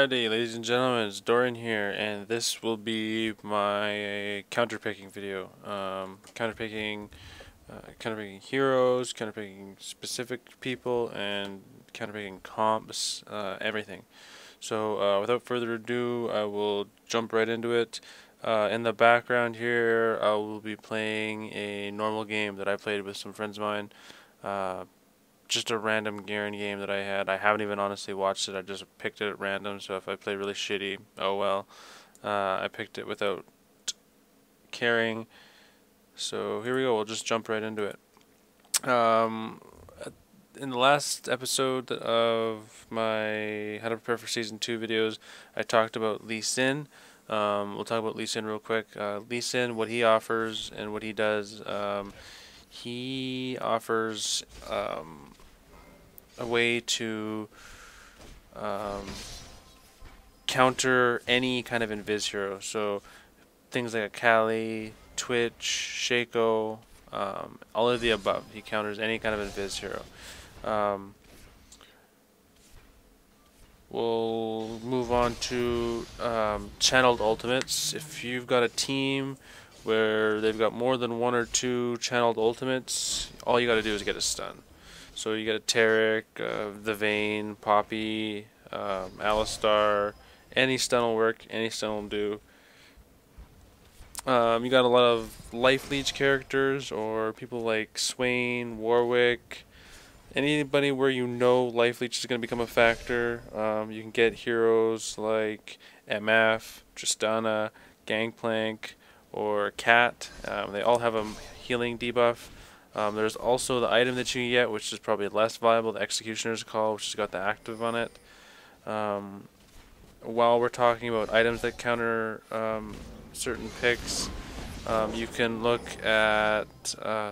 Alrighty, ladies and gentlemen, it's Dorian here, and this will be my counterpicking video. Counterpicking heroes, counterpicking specific people, and counterpicking comps, everything. So, without further ado, I will jump right into it. In the background here, I will be playing a normal game that I played with some friends of mine. Just a random Garen game that I had. I haven't even honestly watched it. I just picked it at random. So if I play really shitty, oh well. I picked it without caring. So here we go. We'll just jump right into it. In the last episode of my How to Prepare for Season 2 videos, I talked about Lee Sin. We'll talk about Lee Sin real quick. Lee Sin, what he offers and what he does. He offers a way to counter any kind of invis hero. So things like a Kali, Twitch, Shaco, all of the above. He counters any kind of invis hero. We'll move on to channeled ultimates. If you've got a team where they've got more than one or two channeled ultimates, all you got to do is get a stun. So you get a Tarek, the Vayne, Poppy, Alistar. Any stun will work. Any stun will do. You got a lot of life leech characters or people like Swain, Warwick. Anybody where you know life leech is going to become a factor. You can get heroes like MF, Tristana, Gangplank, or Cat. They all have a healing debuff. There's also the item that you can get, which is probably less viable, the Executioner's Call, which has got the active on it. While we're talking about items that counter certain picks, you can look at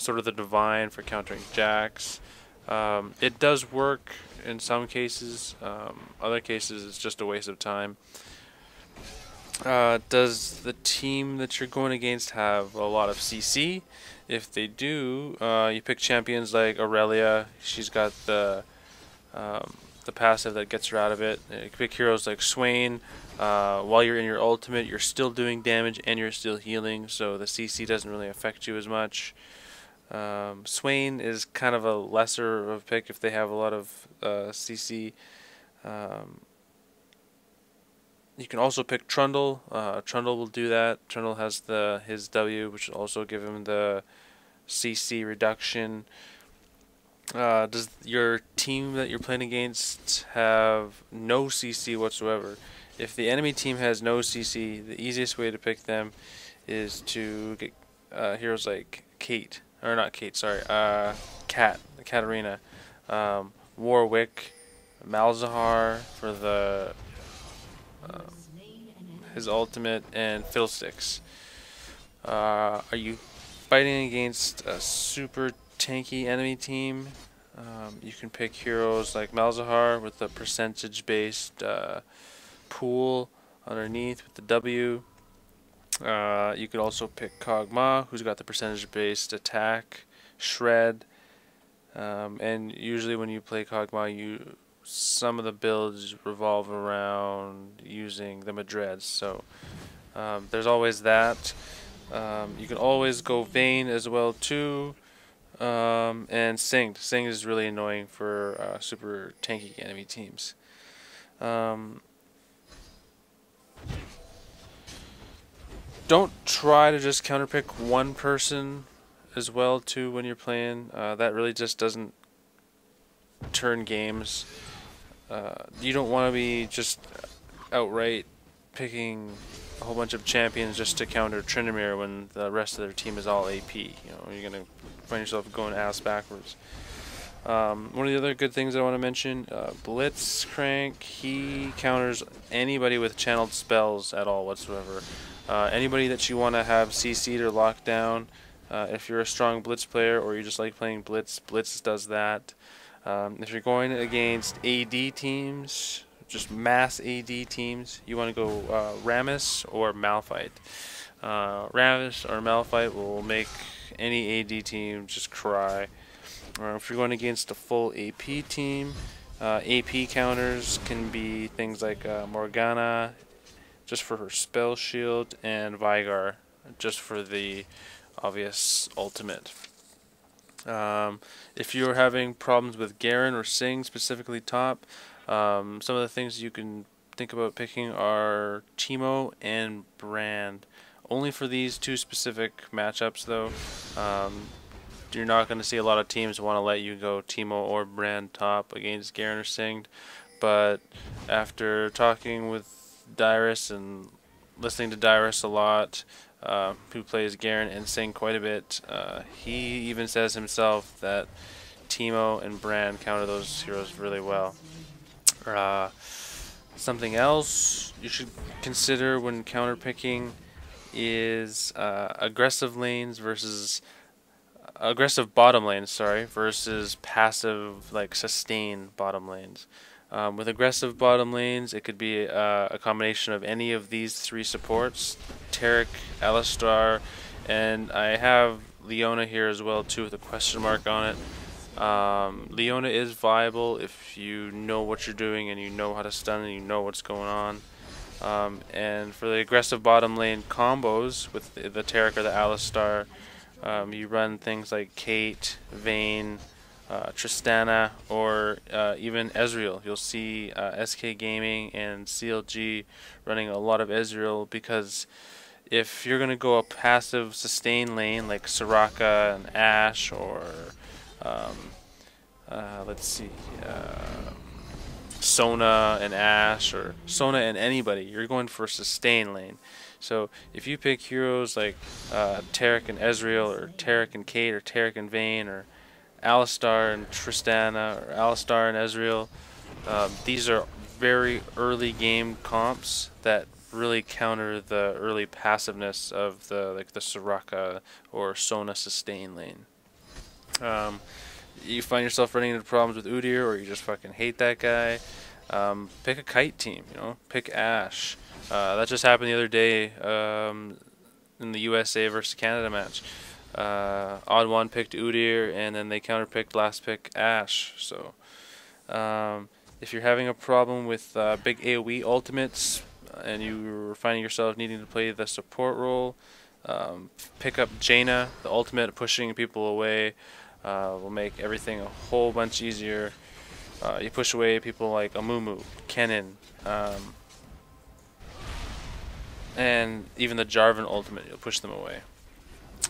sort of the Divine for countering Jax. It does work in some cases, other cases it's just a waste of time. Does the team that you're going against have a lot of CC? If they do, you pick champions like Aurelia. She's got the passive that gets her out of it. You pick heroes like Swain. While you're in your ultimate, you're still doing damage and you're still healing, so the CC doesn't really affect you as much. Swain is kind of a lesser of a pick if they have a lot of CC. You can also pick Trundle. Trundle will do that. Trundle has his W, which will also give him the CC reduction. Does your team that you're playing against have no CC whatsoever? If the enemy team has no CC, the easiest way to pick them is to get heroes like Kate, or not Kate, sorry, Katarina, Warwick, Malzahar for the his ultimate, and Fiddlesticks. Are you fighting against a super tanky enemy team? You can pick heroes like Malzahar with the percentage-based pool underneath with the W. You could also pick Kog'Maw, who's got the percentage-based attack, Shred, and usually when you play Kog'Maw, some of the builds revolve around using the Madreds, so there's always that. You can always go Vayne as well too, and Singed. Singed is really annoying for super tanky enemy teams. Don't try to just counterpick one person as well too when you're playing. That really just doesn't turn games. You don't want to be just outright picking a whole bunch of champions just to counter Tryndamere when the rest of their team is all AP. You know, you're gonna find yourself going ass backwards. One of the other good things I want to mention, Blitzcrank, he counters anybody with channeled spells at all whatsoever. Anybody that you want to have CC'd or locked down, if you're a strong Blitz player or you just like playing Blitz, Blitz does that. If you're going against AD teams, just mass AD teams, you want to go Rammus or Malphite. Rammus or Malphite will make any AD team just cry. Or if you're going against a full AP team, AP counters can be things like Morgana, just for her spell shield, and Vigar, just for the obvious ultimate. If you're having problems with Garen or Sing, specifically top, some of the things you can think about picking are Teemo and Brand. Only for these two specific matchups, though. You're not going to see a lot of teams want to let you go Teemo or Brand top against Garen or Singed. But after talking with Dyrus and listening to Dyrus a lot, who plays Garen and Sing quite a bit, he even says himself that Teemo and Brand counter those heroes really well. Something else you should consider when counter picking is aggressive bottom lanes, versus passive, like, sustain bottom lanes. With aggressive bottom lanes, it could be a combination of any of these three supports: Taric, Alistar, and I have Leona here as well too, with a question mark on it. Leona is viable if you know what you're doing and you know how to stun and you know what's going on. And for the aggressive bottom lane combos with the Taric or the Alistar, you run things like Kate, Vayne, Tristana, or even Ezreal. You'll see SK Gaming and CLG running a lot of Ezreal, because if you're going to go a passive sustain lane like Soraka and Ashe, or Sona and Ashe, or Sona and anybody, you're going for a sustain lane. So if you pick heroes like Taric and Ezreal, or Taric and Kate, or Taric and Vayne, or Alistar and Tristana, or Alistar and Ezreal, these are very early game comps that really counter the early passiveness of the Soraka or Sona sustain lane. You find yourself running into problems with Udyr, or you just fucking hate that guy, pick a kite team, pick Ashe. That just happened the other day in the USA versus Canada match. Odd One picked Udyr, and then they counterpicked last pick Ashe. So if you're having a problem with big AoE ultimates and you're finding yourself needing to play the support role, pick up Jaina. The ultimate pushing people away will make everything a whole bunch easier. You push away people like Amumu, Kennen, and even the Jarvan ultimate, you'll push them away.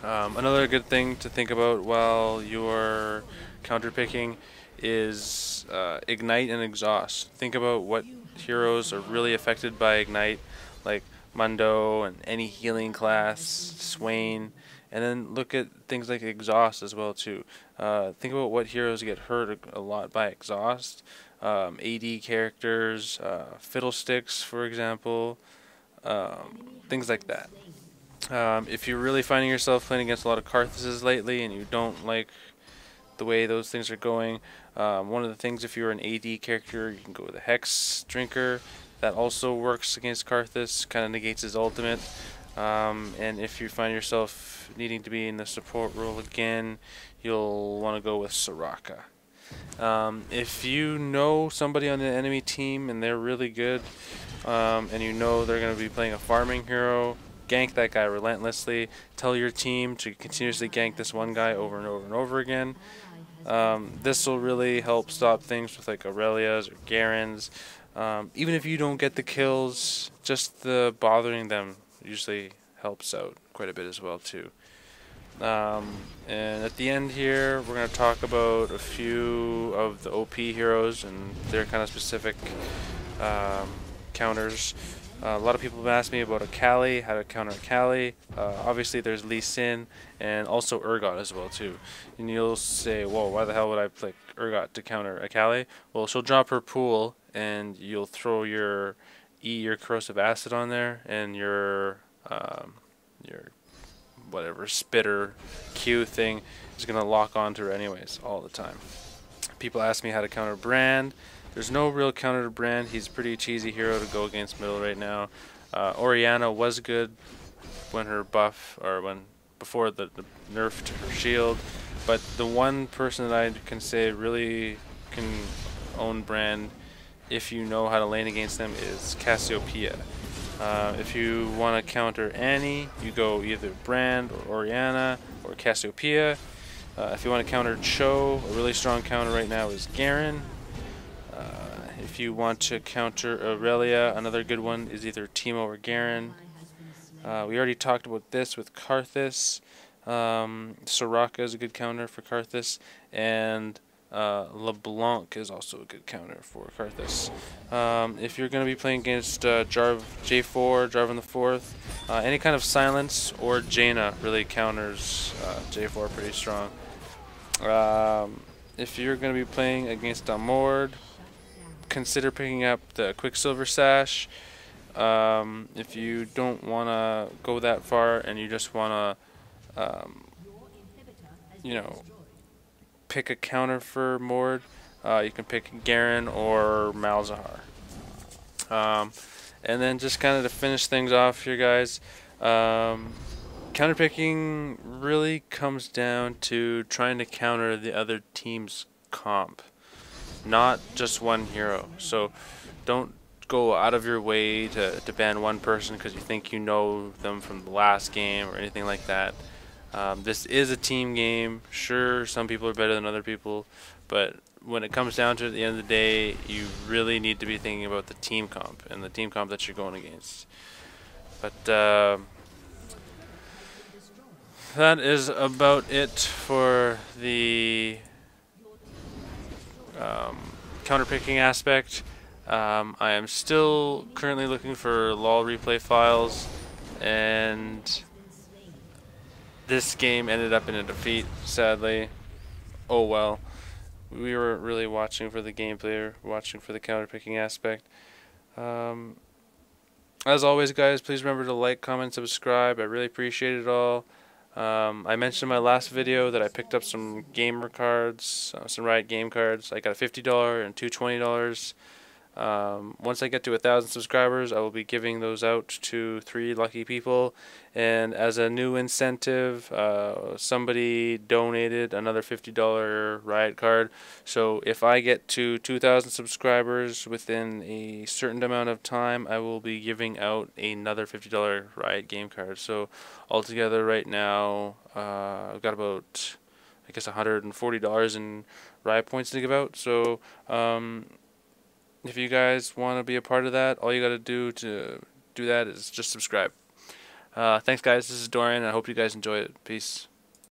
Another good thing to think about while you're counterpicking is Ignite and Exhaust. Think about what heroes are really affected by Ignite, like Mundo and any healing class, Swain, and then look at things like Exhaust as well too. Think about what heroes get hurt a lot by Exhaust. AD characters, Fiddlesticks, for example, things like that. If you're really finding yourself playing against a lot of Karthuses lately and you don't like the way those things are going, one of the things, if you're an AD character, you can go with a Hex Drinker. That also works against Karthus, kind of negates his ultimate. And if you find yourself needing to be in the support role again, you'll want to go with Soraka. If you know somebody on the enemy team and they're really good, and you know they're going to be playing a farming hero, gank that guy relentlessly. Tell your team to continuously gank this one guy over and over and over again. This will really help stop things with like Aurelias or Garens. Even if you don't get the kills, just the bothering them usually helps out quite a bit as well too. And at the end here, we're going to talk about a few of the OP heroes and their kind of specific counters. A lot of people have asked me about Akali, how to counter Akali. Obviously there's Lee Sin and also Urgot as well too. And you'll say, whoa, why the hell would I pick Urgot to counter Akali? Well, she'll drop her pool and you'll throw your corrosive acid on there, and your whatever spitter Q thing is gonna lock onto her anyways all the time. People ask me how to counter Brand. There's no real counter to Brand. He's a pretty cheesy hero to go against middle right now. Orianna was good when her buff, or before the nerf to her shield, but the one person that I can say really can own brand, if you know how to lane against them, is Cassiopeia. If you want to counter Annie, you go either Brand or Oriana or Cassiopeia. If you want to counter Cho, a really strong counter right now is Garen. If you want to counter Aurelia, another good one is either Teemo or Garen. We already talked about this with Karthus. Soraka is a good counter for Karthus, and LeBlanc is also a good counter for Karthus. If you're going to be playing against J4, Jarvan the Fourth, any kind of silence or Jaina really counters J4 pretty strong. If you're going to be playing against Mord, consider picking up the Quicksilver Sash. If you don't want to go that far and you just want to, pick a counter for Mord, you can pick Garen or Malzahar. And then just kind of to finish things off here, guys, counterpicking really comes down to trying to counter the other team's comp, not just one hero. So don't go out of your way to ban one person because you think you know them from the last game or anything like that. This is a team game. Sure, some people are better than other people, but when it comes down to it, at the end of the day, you really need to be thinking about the team comp and the team comp that you're going against. But that is about it for the counterpicking aspect. I am still currently looking for LOL replay files, and this game ended up in a defeat, sadly. Oh well. We were really watching for the gameplay, watching for the counterpicking aspect. As always, guys, please remember to like, comment, subscribe. I really appreciate it all. I mentioned in my last video that I picked up some gamer cards, some Riot game cards. I got a $50 and two $20. Once I get to 1,000 subscribers, I will be giving those out to 3 lucky people. And as a new incentive, somebody donated another $50 Riot card. So if I get to 2,000 subscribers within a certain amount of time, I will be giving out another $50 Riot game card. So altogether right now, I've got about, I guess, $140 in Riot points to give out. So if you guys want to be a part of that, all you got to do that is just subscribe. Thanks, guys. This is Dorian. I hope you guys enjoy it. Peace.